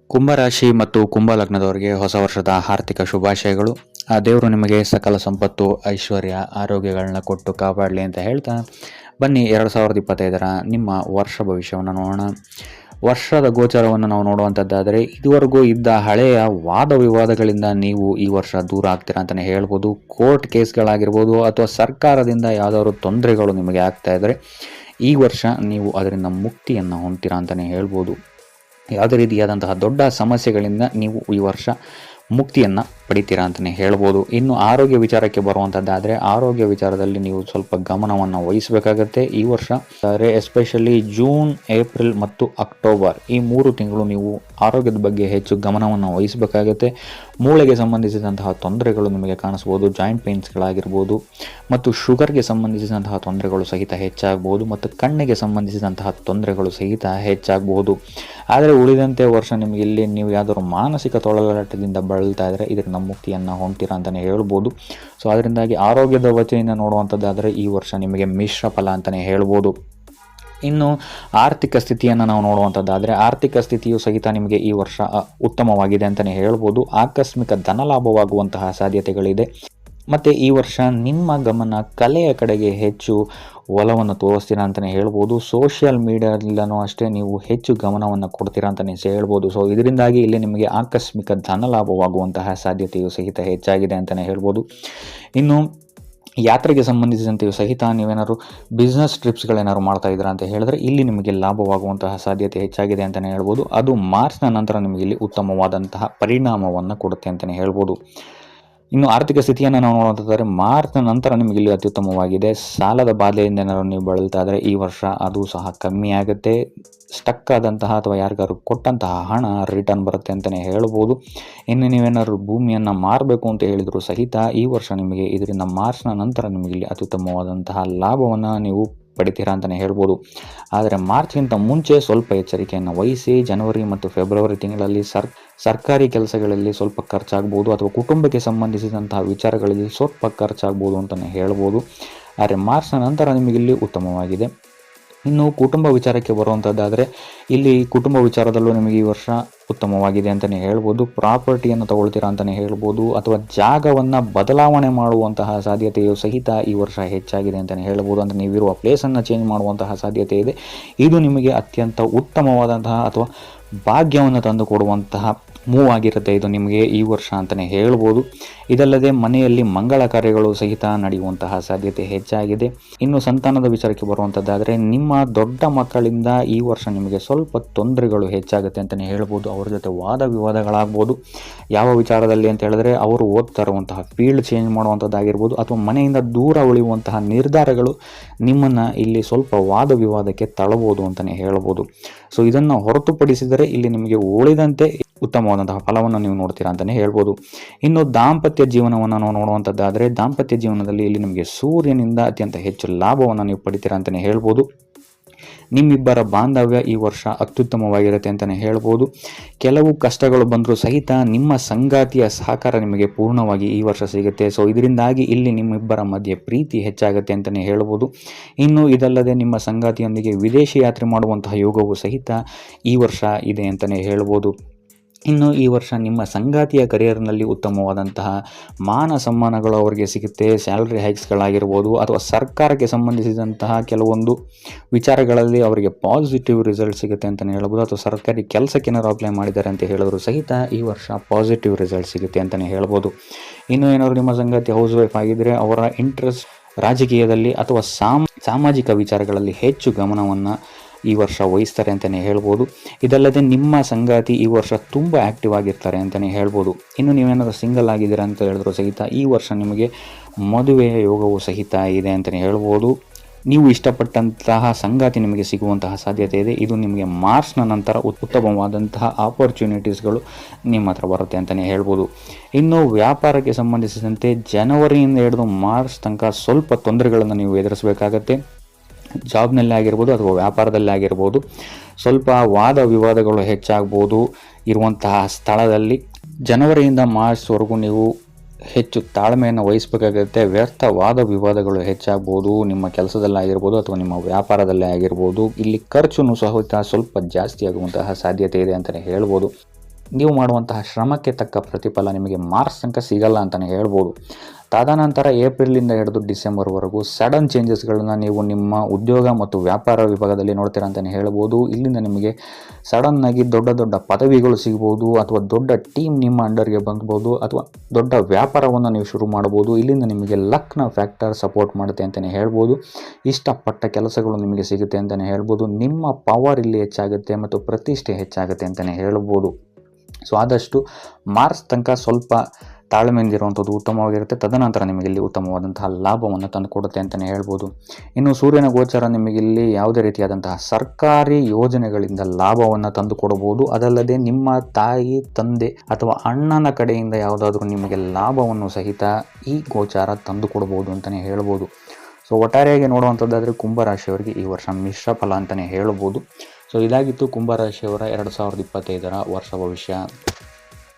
ಕುಂಭರಾಶಿ ಮತ್ತು ಕುಂಭ ಲಗ್ನದವರಿಗೆ ಹೊಸ ವರ್ಷದ ಆರ್ಥಿಕ ಶುಭಾಶಯಗಳು. ಆ ದೇವರು ನಿಮಗೆ ಸಕಲ ಸಂಪತ್ತು, ಐಶ್ವರ್ಯ, ಆರೋಗ್ಯಗಳನ್ನ ಕೊಟ್ಟು ಕಾಪಾಡಲಿ ಅಂತ ಹೇಳ್ತಾ ಬನ್ನಿ 2025 ನಿಮ್ಮ ವರ್ಷ ಭವಿಷ್ಯವನ್ನು ನೋಡೋಣ. ವರ್ಷದ ಗೋಚರವನ್ನು ನಾವು ನೋಡುವಂಥದ್ದಾದರೆ, ಇದುವರೆಗೂ ಇದ್ದ ಹಳೆಯ ವಾದ ವಿವಾದಗಳಿಂದ ನೀವು ಈ ವರ್ಷ ದೂರ ಆಗ್ತೀರಾ ಅಂತಲೇ ಹೇಳ್ಬೋದು. ಕೋರ್ಟ್ ಕೇಸ್ಗಳಾಗಿರ್ಬೋದು ಅಥವಾ ಸರ್ಕಾರದಿಂದ ಯಾವುದಾದ್ರು ತೊಂದರೆಗಳು ನಿಮಗೆ ಆಗ್ತಾ ಇದ್ದರೆ ಈ ವರ್ಷ ನೀವು ಅದರಿಂದ ಮುಕ್ತಿಯನ್ನು ಹೊಂದ್ತೀರಾ ಅಂತಲೇ ಹೇಳ್ಬೋದು. ಯಾವುದೇ ರೀತಿಯಾದಂತಹ ದೊಡ್ಡ ಸಮಸ್ಯೆಗಳಿಂದ ನೀವು ಈ ವರ್ಷ ಮುಕ್ತಿಯನ್ನು ಪಡಿತೀರಾ ಅಂತಲೇ ಹೇಳ್ಬೋದು. ಇನ್ನು ಆರೋಗ್ಯ ವಿಚಾರಕ್ಕೆ ಬರುವಂಥದ್ದಾದರೆ, ಆರೋಗ್ಯ ವಿಚಾರದಲ್ಲಿ ನೀವು ಸ್ವಲ್ಪ ಗಮನವನ್ನು ವಹಿಸಬೇಕಾಗತ್ತೆ ಈ ವರ್ಷ. ಎಸ್ಪೆಷಲಿ ಜೂನ್, ಏಪ್ರಿಲ್ ಮತ್ತು ಅಕ್ಟೋಬರ್ ಈ 3 ತಿಂಗಳು ನೀವು ಆರೋಗ್ಯದ ಬಗ್ಗೆ ಹೆಚ್ಚು ಗಮನವನ್ನು ವಹಿಸಬೇಕಾಗತ್ತೆ. ಮೂಳೆಗೆ ಸಂಬಂಧಿಸಿದಂತಹ ತೊಂದರೆಗಳು ನಿಮಗೆ ಕಾಣಿಸ್ಬೋದು, ಜಾಯಿಂಟ್ ಪೇನ್ಸ್ಗಳಾಗಿರ್ಬೋದು ಮತ್ತು ಶುಗರ್ಗೆ ಸಂಬಂಧಿಸಿದಂತಹ ತೊಂದರೆಗಳು ಸಹಿತ ಹೆಚ್ಚಾಗಬಹುದು ಮತ್ತು ಕಣ್ಣಿಗೆ ಸಂಬಂಧಿಸಿದಂತಹ ತೊಂದರೆಗಳು ಸಹಿತ ಹೆಚ್ಚಾಗಬಹುದು. ಆದರೆ ಉಳಿದಂತೆ ವರ್ಷ ನಿಮಗೆ ಇಲ್ಲಿ ನೀವು ಯಾವುದಾದ್ರು ಮಾನಸಿಕ ತೊಳಲಾಟದಿಂದ ಬಳಲ್ತಾ ಇದ್ದರೆ ಇದರಿಂದ ಮುಕ್ತಿಯನ್ನು ಹೊಂದ್ತೀರಾ ಅಂತಲೇ ಹೇಳ್ಬೋದು. ಸೊ ಅದರಿಂದಾಗಿ ಆರೋಗ್ಯದ ವತಿಯಿಂದ ನೋಡುವಂಥದ್ದಾದರೆ ಈ ವರ್ಷ ನಿಮಗೆ ಮಿಶ್ರ ಫಲ ಅಂತಲೇ ಹೇಳ್ಬೋದು. ಇನ್ನು ಆರ್ಥಿಕ ಸ್ಥಿತಿಯನ್ನು ನಾವು ನೋಡುವಂಥದ್ದಾದರೆ, ಆರ್ಥಿಕ ಸ್ಥಿತಿಯು ಸಹಿತ ನಿಮಗೆ ಈ ವರ್ಷ ಉತ್ತಮವಾಗಿದೆ ಅಂತಲೇ ಹೇಳ್ಬೋದು. ಆಕಸ್ಮಿಕ ಧನಲಾಭವಾಗುವಂತಹ ಸಾಧ್ಯತೆಗಳಿದೆ. ಮತ್ತು ಈ ವರ್ಷ ನಿಮ್ಮ ಗಮನ ಕಲೆಯ ಕಡೆಗೆ ಹೆಚ್ಚು ಒಲವನ್ನು ತೋರಿಸ್ತೀರಾ ಅಂತಲೇ ಹೇಳ್ಬೋದು. ಸೋಷಿಯಲ್ ಮೀಡಿಯಾದಲ್ಲೂ ಅಷ್ಟೇ ನೀವು ಹೆಚ್ಚು ಗಮನವನ್ನು ಕೊಡ್ತೀರಾ ಅಂತಲೇ ಹೇಳ್ಬೋದು. ಸೊ ಇದರಿಂದಾಗಿ ಇಲ್ಲಿ ನಿಮಗೆ ಆಕಸ್ಮಿಕ ಧನಲಾಭವಾಗುವಂತಹ ಸಾಧ್ಯತೆಯು ಸಹಿತ ಹೆಚ್ಚಾಗಿದೆ ಅಂತಲೇ ಹೇಳ್ಬೋದು. ಇನ್ನು ಯಾತ್ರೆಗೆ ಸಂಬಂಧಿಸಿದಂತೆಯೂ ಸಹಿತ ನೀವೇನಾದ್ರು ಬಿಸ್ನೆಸ್ ಟ್ರಿಪ್ಸ್ಗಳೇನಾದ್ರು ಮಾಡ್ತಾ ಇದ್ದೀರಾ ಅಂತ ಹೇಳಿದ್ರೆ ಇಲ್ಲಿ ನಿಮಗೆ ಲಾಭವಾಗುವಂತಹ ಸಾಧ್ಯತೆ ಹೆಚ್ಚಾಗಿದೆ ಅಂತಲೇ ಹೇಳ್ಬೋದು. ಅದು ಮಾರ್ಚ್ನ ನಂತರ ನಿಮಗೆ ಇಲ್ಲಿ ಉತ್ತಮವಾದಂತಹ ಪರಿಣಾಮವನ್ನು ಕೊಡುತ್ತೆ ಅಂತಲೇ ಹೇಳ್ಬೋದು. ಇನ್ನು ಆರ್ಥಿಕ ಸ್ಥಿತಿಯನ್ನು ನಾವು ನೋಡುವಂಥದ್ದಾದರೆ, ಮಾರ್ಚ್ನ ನಂತರ ನಿಮಗೆ ಇಲ್ಲಿ ಅತ್ಯುತ್ತಮವಾಗಿದೆ. ಸಾಲದ ಬಾಧೆಯಿಂದ ಏನಾದ್ರು ನೀವು ಬಳಲ್ತಾ ಇದ್ದರೆ ಈ ವರ್ಷ ಅದು ಸಹ ಕಮ್ಮಿ ಆಗುತ್ತೆ. ಸ್ಟಕ್ ಆದಂತಹ ಅಥವಾ ಯಾರಿಗಾದ್ರು ಕೊಟ್ಟಂತಹ ಹಣ ರಿಟರ್ನ್ ಬರುತ್ತೆ ಅಂತಲೇ ಹೇಳ್ಬೋದು. ಇನ್ನು ನೀವೇನಾದ್ರು ಭೂಮಿಯನ್ನು ಮಾರಬೇಕು ಅಂತ ಹೇಳಿದರೂ ಸಹಿತ ಈ ವರ್ಷ ನಿಮಗೆ ಇದರಿಂದ ಮಾರ್ಚ್ನ ನಂತರ ನಿಮಗೆ ಇಲ್ಲಿ ಅತ್ಯುತ್ತಮವಾದಂತಹ ಲಾಭವನ್ನು ನೀವು ಪಡಿತೀರಾ ಅಂತಲೇ ಹೇಳ್ಬೋದು. ಆದರೆ ಮಾರ್ಚ್ಗಿಂತ ಮುಂಚೆ ಸ್ವಲ್ಪ ಎಚ್ಚರಿಕೆಯನ್ನು ವಹಿಸಿ. ಜನವರಿ ಮತ್ತು ಫೆಬ್ರವರಿ ತಿಂಗಳಲ್ಲಿ ಸರ್ಕಾರಿ ಕೆಲಸಗಳಲ್ಲಿ ಸ್ವಲ್ಪ ಖರ್ಚಾಗ್ಬೋದು ಅಥವಾ ಕುಟುಂಬಕ್ಕೆ ಸಂಬಂಧಿಸಿದಂತಹ ವಿಚಾರಗಳಲ್ಲಿ ಸ್ವಲ್ಪ ಖರ್ಚಾಗ್ಬೋದು ಅಂತಲೇ ಹೇಳ್ಬೋದು. ಆದರೆ ಮಾರ್ಚ್ನ ನಂತರ ನಿಮಗಿಲ್ಲಿ ಉತ್ತಮವಾಗಿದೆ. ಇನ್ನು ಕುಟುಂಬ ವಿಚಾರಕ್ಕೆ ಬರುವಂಥದ್ದಾದರೆ ಇಲ್ಲಿ ಕುಟುಂಬ ವಿಚಾರದಲ್ಲೂ ನಿಮಗೆ ಈ ವರ್ಷ ಉತ್ತಮವಾಗಿದೆ ಅಂತಲೇ ಹೇಳ್ಬೋದು. ಪ್ರಾಪರ್ಟಿಯನ್ನು ತಗೊಳ್ತೀರಾ ಅಂತಲೇ ಹೇಳ್ಬೋದು ಅಥವಾ ಜಾಗವನ್ನು ಬದಲಾವಣೆ ಮಾಡುವಂತಹ ಸಾಧ್ಯತೆಯು ಸಹಿತ ಈ ವರ್ಷ ಹೆಚ್ಚಾಗಿದೆ ಅಂತಲೇ ಹೇಳ್ಬೋದು. ಅಂದರೆ ನೀವಿರುವ ಪ್ಲೇಸನ್ನು ಚೇಂಜ್ ಮಾಡುವಂತಹ ಸಾಧ್ಯತೆ ಇದೆ. ಇದು ನಿಮಗೆ ಅತ್ಯಂತ ಉತ್ತಮವಾದಂತಹ ಅಥವಾ ಭಾಗ್ಯವನ್ನು ತಂದು ಕೊಡುವಂತಹ ಮೂವ್ ಆಗಿರುತ್ತೆ ಇದು ನಿಮಗೆ ಈ ವರ್ಷ ಅಂತಲೇ ಹೇಳ್ಬೋದು. ಇದಲ್ಲದೆ ಮನೆಯಲ್ಲಿ ಮಂಗಳ ಕಾರ್ಯಗಳು ಸಹಿತ ನಡೆಯುವಂತಹ ಸಾಧ್ಯತೆ ಹೆಚ್ಚಾಗಿದೆ. ಇನ್ನು ಸಂತಾನದ ವಿಚಾರಕ್ಕೆ ಬರುವಂಥದ್ದಾದರೆ, ನಿಮ್ಮ ದೊಡ್ಡ ಮಕ್ಕಳಿಂದ ಈ ವರ್ಷ ನಿಮಗೆ ಸ್ವಲ್ಪ ತೊಂದರೆಗಳು ಹೆಚ್ಚಾಗುತ್ತೆ ಅಂತಲೇ ಹೇಳ್ಬೋದು. ಅವ್ರ ಜೊತೆ ವಾದ ವಿವಾದಗಳಾಗ್ಬೋದು. ಯಾವ ವಿಚಾರದಲ್ಲಿ ಅಂತ ಹೇಳಿದ್ರೆ, ಅವರು ಓದ್ತಾ ಇರುವಂತಹ ಫೀಲ್ಡ್ ಚೇಂಜ್ ಮಾಡುವಂಥದ್ದಾಗಿರ್ಬೋದು ಅಥವಾ ಮನೆಯಿಂದ ದೂರ ಉಳಿಯುವಂತಹ ನಿರ್ಧಾರಗಳು ನಿಮ್ಮನ್ನು ಇಲ್ಲಿ ಸ್ವಲ್ಪ ವಾದ ವಿವಾದಕ್ಕೆ ತಳ್ಳಬಹುದು ಅಂತಲೇ ಹೇಳ್ಬೋದು. ಸೊ ಇದನ್ನು ಹೊರತುಪಡಿಸಿದರೆ ಇಲ್ಲಿ ನಿಮಗೆ ಉಳಿದಂತೆ ಉತ್ತಮವಾದಂತಹ ಫಲವನ್ನು ನೀವು ನೋಡ್ತೀರಾ ಅಂತಲೇ ಹೇಳ್ಬೋದು. ಇನ್ನು ದಾಂಪತ್ಯ ಜೀವನವನ್ನು ನಾವು ನೋಡುವಂಥದ್ದಾದರೆ, ದಾಂಪತ್ಯ ಜೀವನದಲ್ಲಿ ಇಲ್ಲಿ ನಿಮಗೆ ಸೂರ್ಯನಿಂದ ಅತ್ಯಂತ ಹೆಚ್ಚು ಲಾಭವನ್ನು ನೀವು ಪಡಿತೀರಾ ಅಂತಲೇ ಹೇಳ್ಬೋದು. ನಿಮ್ಮಿಬ್ಬರ ಬಾಂಧವ್ಯ ಈ ವರ್ಷ ಅತ್ಯುತ್ತಮವಾಗಿರುತ್ತೆ ಅಂತಲೇ ಹೇಳ್ಬೋದು. ಕೆಲವು ಕಷ್ಟಗಳು ಬಂದರೂ ಸಹಿತ ನಿಮ್ಮ ಸಂಗಾತಿಯ ಸಹಕಾರ ನಿಮಗೆ ಪೂರ್ಣವಾಗಿ ಈ ವರ್ಷ ಸಿಗುತ್ತೆ. ಸೊ ಇದರಿಂದಾಗಿ ಇಲ್ಲಿ ನಿಮ್ಮಿಬ್ಬರ ಮಧ್ಯೆ ಪ್ರೀತಿ ಹೆಚ್ಚಾಗುತ್ತೆ ಅಂತಲೇ ಹೇಳ್ಬೋದು. ಇನ್ನು ಇದಲ್ಲದೆ ನಿಮ್ಮ ಸಂಗಾತಿಯೊಂದಿಗೆ ವಿದೇಶಿ ಯಾತ್ರೆ ಮಾಡುವಂತಹ ಯೋಗವು ಸಹಿತ ಈ ವರ್ಷ ಇದೆ ಅಂತಲೇ ಹೇಳ್ಬೋದು. ಇನ್ನು ಈ ವರ್ಷ ನಿಮ್ಮ ಸಂಗಾತಿಯ ಕರಿಯರ್ನಲ್ಲಿ ಉತ್ತಮವಾದಂತಹ ಮಾನ ಸಮ್ಮಾನಗಳು ಅವರಿಗೆ ಸಿಗುತ್ತೆ. ಸ್ಯಾಲರಿ ಹೈಕ್ಸ್ಗಳಾಗಿರ್ಬೋದು ಅಥವಾ ಸರ್ಕಾರಕ್ಕೆ ಸಂಬಂಧಿಸಿದಂತಹ ಕೆಲವೊಂದು ವಿಚಾರಗಳಲ್ಲಿ ಅವರಿಗೆ ಪಾಸಿಟಿವ್ ರಿಸಲ್ಟ್ ಸಿಗುತ್ತೆ ಅಂತಲೇ ಹೇಳ್ಬೋದು. ಅಥವಾ ಸರ್ಕಾರಿ ಕೆಲಸಕ್ಕೆ ಏನಾದ್ರು ಅಪ್ಲೈ ಮಾಡಿದ್ದಾರೆ ಅಂತ ಹೇಳಿದ್ರು ಸಹಿತ ಈ ವರ್ಷ ಪಾಸಿಟಿವ್ ರಿಸಲ್ಟ್ ಸಿಗುತ್ತೆ ಅಂತಲೇ ಹೇಳ್ಬೋದು. ಇನ್ನು ಏನಾದ್ರು ನಿಮ್ಮ ಸಂಗಾತಿ ಹೌಸ್ ವೈಫ್ ಆಗಿದ್ದರೆ ಅವರ ಇಂಟ್ರೆಸ್ಟ್ ರಾಜಕೀಯದಲ್ಲಿ ಅಥವಾ ಸಾಮಾಜಿಕ ವಿಚಾರಗಳಲ್ಲಿ ಹೆಚ್ಚು ಗಮನವನ್ನು ಈ ವರ್ಷ ವಹಿಸ್ತಾರೆ ಅಂತಲೇ ಹೇಳ್ಬೋದು. ಇದಲ್ಲದೆ ನಿಮ್ಮ ಸಂಗಾತಿ ಈ ವರ್ಷ ತುಂಬ ಆ್ಯಕ್ಟಿವ್ ಆಗಿರ್ತಾರೆ ಅಂತಲೇ ಹೇಳ್ಬೋದು. ಇನ್ನು ನೀವೇನಾದರೂ ಸಿಂಗಲ್ ಆಗಿದ್ದೀರಾ ಅಂತ ಹೇಳಿದ್ರು ಸಹಿತ ಈ ವರ್ಷ ನಿಮಗೆ ಮದುವೆಯ ಯೋಗವು ಸಹಿತ ಇದೆ ಅಂತಲೇ ಹೇಳ್ಬೋದು. ನೀವು ಇಷ್ಟಪಟ್ಟಂತಹ ಸಂಗಾತಿ ನಿಮಗೆ ಸಿಗುವಂತಹ ಸಾಧ್ಯತೆ ಇದೆ. ಇದು ನಿಮಗೆ ಮಾರ್ಚ್ನ ನಂತರ ಉತ್ತಮವಾದಂತಹ ಆಪರ್ಚುನಿಟೀಸ್ಗಳು ನಿಮ್ಮ ಹತ್ರ ಬರುತ್ತೆ ಅಂತಲೇ ಹೇಳ್ಬೋದು. ಇನ್ನು ವ್ಯಾಪಾರಕ್ಕೆ ಸಂಬಂಧಿಸಿದಂತೆ ಜನವರಿಯಿಂದ ಹಿಡಿದು ಮಾರ್ಚ್ ತನಕ ಸ್ವಲ್ಪ ತೊಂದರೆಗಳನ್ನು ನೀವು ಎದುರಿಸಬೇಕಾಗತ್ತೆ. ಜಾಬ್ನಲ್ಲಿ ಆಗಿರ್ಬೋದು ಅಥವಾ ವ್ಯಾಪಾರದಲ್ಲಿ ಆಗಿರ್ಬೋದು ಸ್ವಲ್ಪ ವಾದ ವಿವಾದಗಳು ಹೆಚ್ಚಾಗ್ಬೋದು ಇರುವಂತಹ ಸ್ಥಳದಲ್ಲಿ. ಜನವರಿಯಿಂದ ಮಾರ್ಚ್ವರೆಗೂ ನೀವು ಹೆಚ್ಚು ತಾಳ್ಮೆಯನ್ನು ವಹಿಸಬೇಕಾಗುತ್ತೆ. ವ್ಯರ್ಥವಾದ ವಿವಾದಗಳು ಹೆಚ್ಚಾಗ್ಬೋದು, ನಿಮ್ಮ ಕೆಲಸದಲ್ಲಾಗಿರ್ಬೋದು ಅಥವಾ ನಿಮ್ಮ ವ್ಯಾಪಾರದಲ್ಲೇ ಆಗಿರ್ಬೋದು. ಇಲ್ಲಿ ಖರ್ಚು ಸಹಿತ ಸ್ವಲ್ಪ ಜಾಸ್ತಿ ಆಗುವಂತಹ ಸಾಧ್ಯತೆ ಇದೆ ಅಂತಲೇ ಹೇಳ್ಬೋದು. ನೀವು ಮಾಡುವಂತಹ ಶ್ರಮಕ್ಕೆ ತಕ್ಕ ಪ್ರತಿಫಲ ನಿಮಗೆ ಮಾರ್ಚ್ ತನಕ ಸಿಗಲ್ಲ ಅಂತಲೇ ಹೇಳ್ಬೋದು. ತದನಂತರ ಏಪ್ರಿಲಿಂದ ಹಿಡಿದು ಡಿಸೆಂಬರ್ವರೆಗೂ ಸಡನ್ ಚೇಂಜಸ್ಗಳನ್ನ ನೀವು ನಿಮ್ಮ ಉದ್ಯೋಗ ಮತ್ತು ವ್ಯಾಪಾರ ವಿಭಾಗದಲ್ಲಿ ನೋಡ್ತೀರ ಅಂತಲೇ ಹೇಳ್ಬೋದು. ಇಲ್ಲಿಂದ ನಿಮಗೆ ಸಡನ್ನಾಗಿ ದೊಡ್ಡ ದೊಡ್ಡ ಪದವಿಗಳು ಸಿಗ್ಬೋದು, ಅಥವಾ ದೊಡ್ಡ ಟೀಮ್ ನಿಮ್ಮ ಅಂಡರ್ಗೆ ಬಂದ್ಬೋದು, ಅಥವಾ ದೊಡ್ಡ ವ್ಯಾಪಾರವನ್ನು ನೀವು ಶುರು ಮಾಡ್ಬೋದು. ಇಲ್ಲಿಂದ ನಿಮಗೆ ಲಕ್ನ ಫ್ಯಾಕ್ಟರ್ ಸಪೋರ್ಟ್ ಮಾಡುತ್ತೆ ಅಂತಲೇ ಹೇಳ್ಬೋದು. ಇಷ್ಟಪಟ್ಟ ಕೆಲಸಗಳು ನಿಮಗೆ ಸಿಗುತ್ತೆ ಅಂತಲೇ ಹೇಳ್ಬೋದು. ನಿಮ್ಮ ಪವರ್ ಇಲ್ಲಿ ಹೆಚ್ಚಾಗುತ್ತೆ ಮತ್ತು ಪ್ರತಿಷ್ಠೆ ಹೆಚ್ಚಾಗುತ್ತೆ ಅಂತಲೇ ಹೇಳ್ಬೋದು. ಸೊ ಆದಷ್ಟು ಮಾರ್ಚ್ ತನಕ ಸ್ವಲ್ಪ ತಾಳ್ಮೆಯಿಂದಿರುವಂಥದ್ದು ಉತ್ತಮವಾಗಿರುತ್ತೆ. ತದನಂತರ ನಿಮಗಿಲ್ಲಿ ಉತ್ತಮವಾದಂತಹ ಲಾಭವನ್ನು ತಂದುಕೊಡುತ್ತೆ ಅಂತಲೇ ಹೇಳ್ಬೋದು. ಇನ್ನು ಸೂರ್ಯನ ಗೋಚರ ನಿಮಗಿಲ್ಲಿ ಯಾವುದೇ ರೀತಿಯಾದಂತಹ ಸರ್ಕಾರಿ ಯೋಜನೆಗಳಿಂದ ಲಾಭವನ್ನು ತಂದುಕೊಡಬಹುದು. ಅದಲ್ಲದೆ ನಿಮ್ಮ ತಾಯಿ, ತಂದೆ ಅಥವಾ ಅಣ್ಣನ ಕಡೆಯಿಂದ ಯಾವುದಾದ್ರೂ ನಿಮಗೆ ಲಾಭವನ್ನು ಸಹಿತ ಈ ಗೋಚಾರ ತಂದುಕೊಡ್ಬೋದು ಅಂತಲೇ ಹೇಳ್ಬೋದು. ಸೊ ಒಟ್ಟಾರೆಯಾಗಿ ನೋಡುವಂಥದ್ದಾದರೆ ಕುಂಭರಾಶಿಯವರಿಗೆ ಈ ವರ್ಷ ಮಿಶ್ರ ಫಲ ಅಂತಲೇ ಹೇಳ್ಬೋದು. ಸೊ ಇದಾಗಿತ್ತು ಕುಂಭರಾಶಿಯವರ 2025 ವರ್ಷ ಭವಿಷ್ಯ.